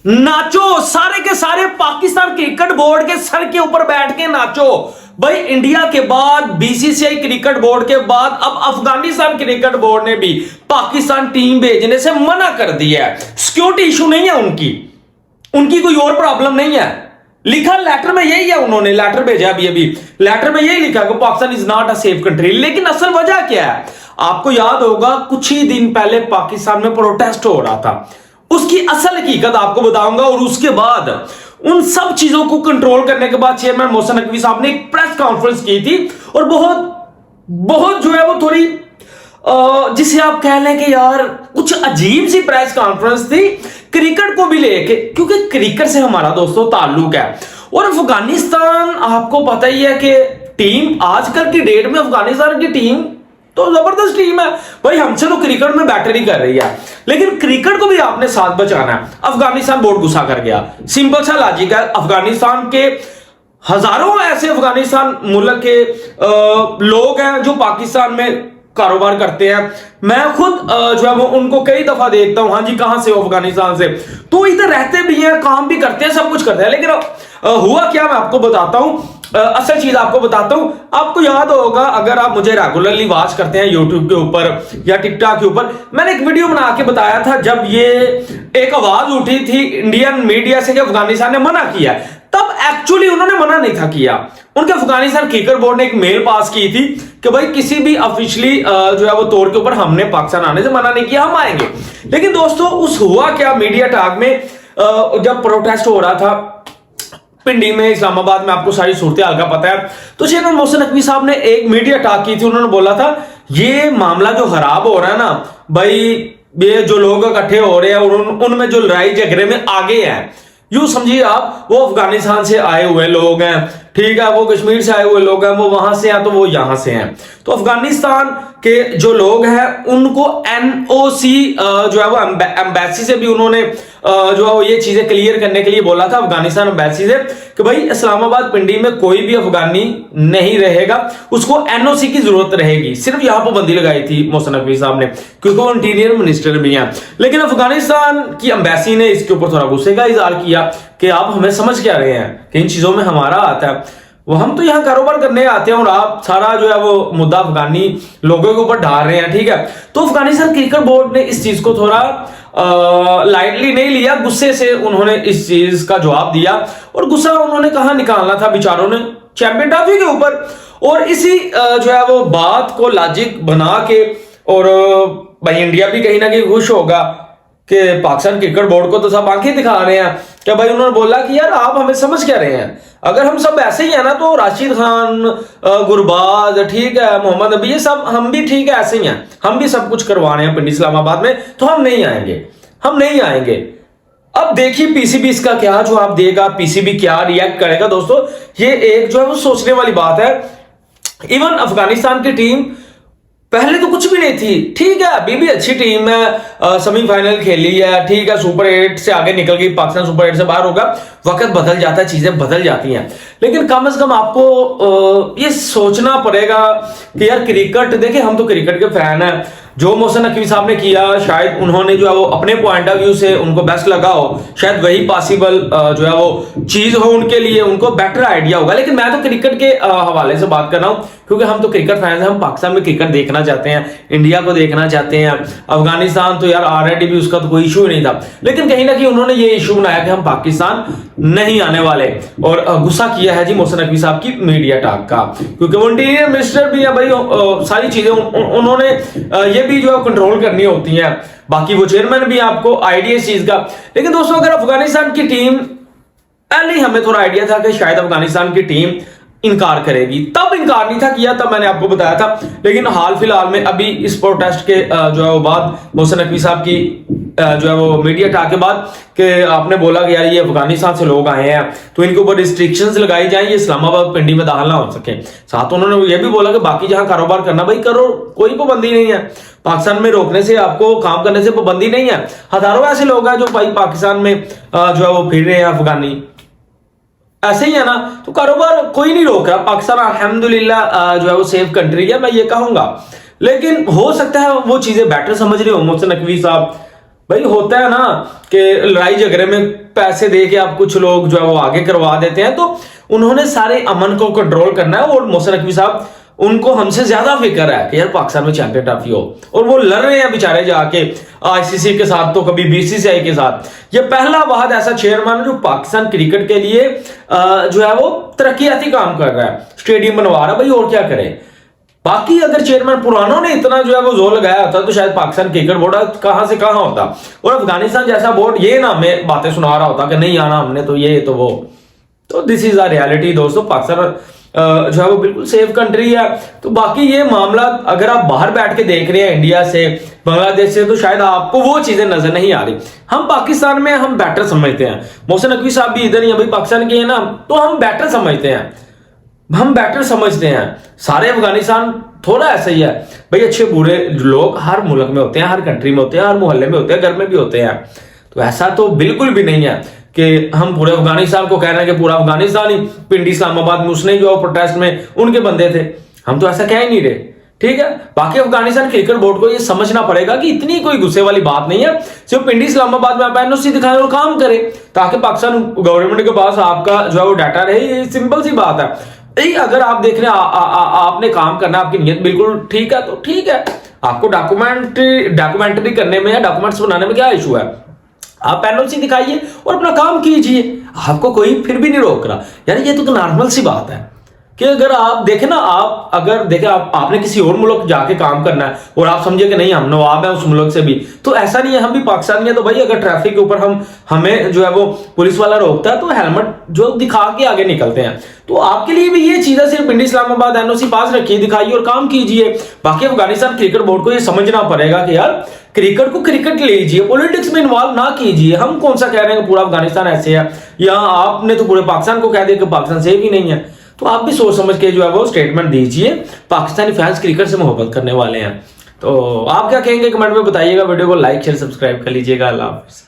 नाचो, सारे के सारे पाकिस्तान क्रिकेट बोर्ड के सर के ऊपर बैठ के नाचो भाई। इंडिया के बाद बीसीसीआई क्रिकेट बोर्ड के बाद अब अफगानिस्तान क्रिकेट बोर्ड ने भी पाकिस्तान टीम भेजने से मना कर दिया है। सिक्योरिटी इशू नहीं है उनकी कोई और प्रॉब्लम नहीं है। लिखा लेटर में यही है, उन्होंने लेटर भेजा अभी लेटर में यही लिखा कि Pakistan is not a safe country. लेकिन असल वजह क्या है, आपको याद होगा कुछ ही दिन पहले पाकिस्तान में प्रोटेस्ट हो रहा था, उसकी असल हकीकत आपको बताऊंगा। और उसके बाद उन सब चीजों को कंट्रोल करने के बाद चेयरमैन मोहसिन नकवी साहब ने एक प्रेस कॉन्फ्रेंस की थी और बहुत जो है वो थोड़ी जिसे आप कह लें कि यार कुछ अजीब सी प्रेस कॉन्फ्रेंस थी क्रिकेट को भी लेके, क्योंकि क्रिकेट से हमारा दोस्तों ताल्लुक है। और अफगानिस्तान आपको पता ही है कि टीम आजकल की डेट में अफगानिस्तान की टीम तो जबरदस्त टीम है भाई, हमसे तो क्रिकेट में बेटर ही कर रही है। लेकिन क्रिकेट को भी आपने साथ बचाना है। अफगानिस्तान बोर्ड गुस्सा कर गया, सिंपल सा लॉजिक है। अफगानिस्तान के हजारों ऐसे अफगानिस्तान मुल्क के लोग हैं जो पाकिस्तान में कारोबार करते हैं। मैं खुद जो है वो उनको कई दफा देखता हूं, हाँ जी कहां से हो, अफगानिस्तान से। तो इधर रहते भी हैं, काम भी करते हैं, सब कुछ करते हैं। लेकिन हुआ क्या मैं आपको बताता हूं, असल चीज आपको बताता हूं। आपको याद होगा अगर आप मुझे रेगुलरली वॉच करते हैं यूट्यूब के ऊपर या टिकटॉक के ऊपर, मैंने एक वीडियो बना के बताया था जब ये एक आवाज उठी थी इंडियन मीडिया से कि अफगानिस्तान ने मना किया। तब एक्चुअली उन्होंने मना नहीं था किया, उनके अफगानिस्तान क्रिकेट बोर्ड ने एक मेल पास की थी कि भाई किसी भी ऑफिशियली जो है वो तौर के ऊपर हमने पाकिस्तान आने से मना नहीं किया, हम आएंगे। लेकिन दोस्तों उस हुआ क्या, मीडिया टॉक में जब प्रोटेस्ट हो रहा था पिंडी में, इस्लामाबाद में, आपको सारी सूरत हाल का पता है। तो चेयरमैन मोहसिन नकवी साहब ने एक मीडिया टॉक की थी, उन्होंने बोला था ये मामला जो खराब हो रहा है ना भाई, ये जो लोग इकट्ठे हो रहे हैं और उनमें जो लड़ाई झगड़े में आगे हैं, यूं समझिए आप वो अफगानिस्तान से आए हुए लोग हैं, ठीक है, वो कश्मीर से आए हुए लोग हैं, वो वहां से हैं तो वो यहां से हैं। तो अफगानिस्तान के जो लोग हैं उनको एनओसी जो है वो एम्बेसी से भी उन्होंने जो है वो ये चीजें क्लियर करने के लिए बोला था, अफगानिस्तान एम्बेसी से, कि भाई इस्लामाबाद पिंडी में कोई भी अफगानी नहीं रहेगा, उसको एनओसी की जरूरत रहेगी। सिर्फ यहां पाबंदी लगाई थी मोहसिन नकवी साहब ने, क्योंकि वो इंटीरियर मिनिस्टर भी हैं। लेकिन अफगानिस्तान की एम्बेसी ने इसके ऊपर थोड़ा गुस्से का इजहार किया कि आप हमें समझ क्या रहे हैं कि इन चीजों में हमारा आता है, वो हम तो यहाँ कारोबार करने आते हैं और आप सारा जो है वो मुद्दा अफगानी लोगों के ऊपर डाल रहे हैं, ठीक है। तो अफगानिस्तान क्रिकेट बोर्ड ने इस चीज को थोड़ा लाइटली नहीं लिया, गुस्से से उन्होंने इस चीज का जवाब दिया। और गुस्सा उन्होंने कहां निकालना था बेचारों ने, चैंपियन ट्रॉफी के ऊपर। और इसी जो है वो बात को लॉजिक बना के, और भाई इंडिया भी कहीं ना कहीं खुश होगा कि पाकिस्तान क्रिकेट बोर्ड को तो सब आंखें दिखा रहे हैं कि भाई उन्होंने बोला कि यार आप हमें समझ क्या रहे हैं, अगर हम सब ऐसे ही है ना तो राशिद खान, गुरबाज, ठीक है, मोहम्मद नबी, ये सब हम भी ठीक है ऐसे ही हैं, हम भी सब कुछ करवा रहे हैं पिंडी इस्लामाबाद में, तो हम नहीं आएंगे। अब देखिए पीसीबी इसका क्या जवाब देगा, पीसीबी क्या रिएक्ट करेगा। दोस्तों ये एक जो है वो सोचने वाली बात है। इवन अफगानिस्तान की टीम पहले तो कुछ भी नहीं थी, ठीक है, अभी भी अच्छी टीम है, सेमीफाइनल खेली है, ठीक है, सुपर 8 से आगे निकल गई, पाकिस्तान सुपर 8 से बाहर होगा। वक्त बदल जाता है, चीजें बदल जाती हैं, लेकिन कम से कम आपको ये सोचना पड़ेगा कि यार क्रिकेट, देखिए हम तो क्रिकेट के फैन हैं, जो मोहसिन नकवी साहब ने किया शायद उन्होंने जो है वो अपने पॉइंट ऑफ व्यू से उनको बेस्ट लगा हो, शायद वही पॉसिबल जो है वो चीज हो उनके लिए, उनको बेटर आइडिया होगा। लेकिन मैं तो क्रिकेट के हवाले से बात कर रहा हूं, क्योंकि हम तो क्रिकेट फैंस हैं, हम पाकिस्तान में क्रिकेट देखना चाहते हैं, इंडिया को देखना चाहते हैं। अफगानिस्तान तो यार ऑलरेडी भी उसका तो कोई इशू ही नहीं था, लेकिन कहीं ना कहीं उन्होंने ये इशू बनाया कि हम पाकिस्तान नहीं आने वाले, और गुस्सा किया है जी मोहसिन नकवी साहब की मीडिया टॉक का, क्योंकि वो इंटीरियर मिनिस्टर भी है भाई, सारी चीजें उन्होंने ये भी जो है कंट्रोल करनी होती हैं, बाकी वो चेयरमैन भी, आपको आइडिया इस चीज का। लेकिन दोस्तों अगर अफगानिस्तान की टीम, पहले हमें थोड़ा आइडिया था कि शायद अफगानिस्तान की टीम इनकार करेगी, तब इनकार नहीं था किया, तब मैंने आपको बताया था। लेकिन हाल फिलहाल में अभी इस प्रोटेस्ट के जो है वो बाद मोहसिन नकवी साहब की जो है वो मीडिया टॉक के बाद कि आपने बोला कि यार ये अफगानिस्तान से लोग आए हैं तो इनके ऊपर रिस्ट्रिक्शंस लगाई जाएं, ये इस्लामाबाद पिंडी में दाखिल ना हो सके। साथ उन्होंने ये भी बोला कि बाकी जहां कारोबार करना भाई करो, कोई पाबंदी नहीं है, पाकिस्तान में रोकने से, आपको काम करने से पाबंदी नहीं है। हजारों ऐसे लोग हैं जो भाई पाकिस्तान में जो है वो फिर रहे हैं, अफगानी ऐसे ही है ना, तो कारोबार कोई नहीं रोक रहा। पाकिस्तान अल्हम्दुलिल्लाह जो है वो सेफ कंट्री है, मैं ये कहूंगा। लेकिन हो सकता है वो चीजें बेटर समझ रहे हो मोहसिन नकवी साहब, भाई होता है ना कि लड़ाई झगड़े में पैसे दे के आप कुछ लोग जो है वो आगे करवा देते हैं, तो उन्होंने सारे अमन को कंट्रोल करना है। और मोहसिन नकवी साहब, उनको हमसे ज्यादा फिक्र है कि यार पाकिस्तान में चैंपियन ट्रॉफी हो, और वो लड़ रहे हैं बेचारे जाके आईसीसी के साथ, तो कभी बीसीसीआई के साथ। ये पहला वाहद ऐसा चेयरमैन है जो पाकिस्तान क्रिकेट के लिए जो है वो तरक्याती काम कर रहा है, स्टेडियम बनवा रहा है। भाई और क्या करे, बाकी अगर चेयरमैन पुरानों ने इतना जो है वो जोर लगाया होता तो शायद पाकिस्तान क्रिकेट बोर्ड कहां से कहां होता, और अफगानिस्तान जैसा बोर्ड ये ना हमें बातें सुना रहा होता कि नहीं आना हमने, तो ये तो वो। तो दिस इज अ रियलिटी दोस्तों, पाकिस्तान जो है वो बिल्कुल सेफ कंट्री है। तो बाकी ये मामला अगर आप बाहर बैठ के देख रहे हैं इंडिया से, बांग्लादेश से, तो शायद आपको वो चीजें नजर नहीं आ रही। हम पाकिस्तान में हम बेटर समझते हैं, मोहसिन नकवी साहब भी इधर ही है भाई, पाकिस्तान के है ना, तो हम बेटर समझते हैं, हम बेटर समझते हैं। सारे अफगानिस्तान थोड़ा ऐसा ही है भाई, अच्छे बुरे लोग हर मुल्क में होते हैं, हर कंट्री में होते हैं, हर मोहल्ले में होते हैं, घर में भी होते हैं। तो ऐसा तो बिल्कुल भी नहीं है कि हम पूरे अफगानिस्तान को कह रहे हैं कि पूरा अफगानिस्तान ही, पिंडी इस्लामाबाद में उसने जो प्रोटेस्ट में उनके बंदे थे, हम तो ऐसा कह ही नहीं रहे। ठीक है, बाकी अफगानिस्तान क्रिकेट बोर्ड को ये समझना पड़ेगा कि इतनी कोई गुस्से वाली बात नहीं है, सिर्फ पिंडी इस्लामाबाद में आप एनओसी दिखाएं और काम करें, ताकि पाकिस्तान गवर्नमेंट के पास आपका जो है वो डाटा रहे। ये सिंपल सी बात है। अगर आप देख रहे हैं आपने काम करना, आपकी नीयत बिल्कुल ठीक है, तो ठीक है, आपको डॉक्यूमेंट्री करने में या डॉक्यूमेंट्स बनाने में क्या इशू है, आप एनओसी दिखाइए और अपना काम कीजिए, आपको कोई फिर भी नहीं रोक रहा। यार ये तो नॉर्मल सी बात है कि अगर आप देखें ना, आप अगर देखें आपने किसी और मुल्क जाके काम करना है और आप समझे कि नहीं हम नवाब हैं उस मुल्क से भी, तो ऐसा नहीं है, हम भी पाकिस्तानी है। तो भाई अगर ट्रैफिक के ऊपर हमें जो है वो पुलिस वाला रोकता है, तो हेलमेट जो दिखा के आगे निकलते हैं। तो आपके लिए भी ये चीजें सिर्फ पिंडी इस्लामाबाद एनओसी पास रखिए, दिखाइए और काम कीजिए। बाकी अफगानिस्तान क्रिकेट बोर्ड को ये समझना पड़ेगा कि यार क्रिकेट को क्रिकेट लीजिए, पॉलिटिक्स में इन्वॉल्व ना कीजिए। हम कौन सा कह रहे हैं कि पूरा अफगानिस्तान ऐसे है, या आपने तो पूरे पाकिस्तान को कह दिया कि पाकिस्तान सेफ ही नहीं है। तो आप भी सोच समझ के जो है वो स्टेटमेंट दीजिए, पाकिस्तानी फैंस क्रिकेट से मोहब्बत करने वाले हैं। तो आप क्या कहेंगे कमेंट में बताइएगा, वीडियो को लाइक शेयर सब्सक्राइब कर लीजिएगा। अल्लाह हाफिज़।